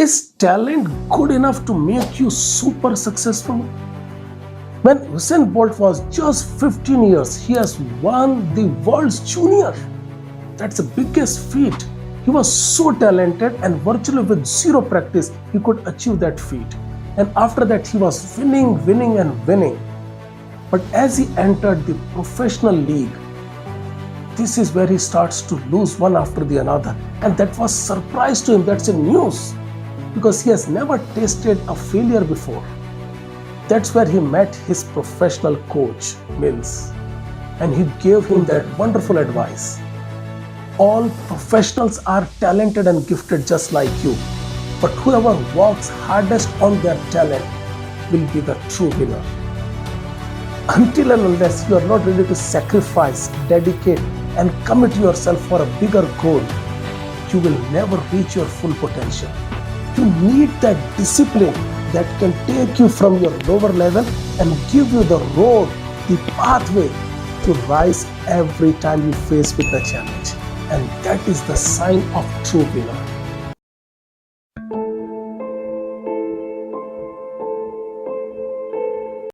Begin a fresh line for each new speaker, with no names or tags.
Is talent good enough to make you super successful? When Usain Bolt was just 15 years, he has won the world's junior. That's the biggest feat. He was so talented and virtually with zero practice, he could achieve that feat. And after that, he was winning and winning. But as he entered the professional league, this is where he starts to lose one after the another. And that was surprise to him. That's a news because he has never tasted a failure before. That's where he met his professional coach, Mills, and he gave him that wonderful advice. All professionals are talented and gifted just like you, but whoever works hardest on their talent will be the true winner. Until and unless you are not ready to sacrifice, dedicate, and commit yourself for a bigger goal, you will never reach your full potential. You need that discipline that can take you from your lower level and give you the road, the pathway to rise every time you face with the challenge. And that is the sign of true winner.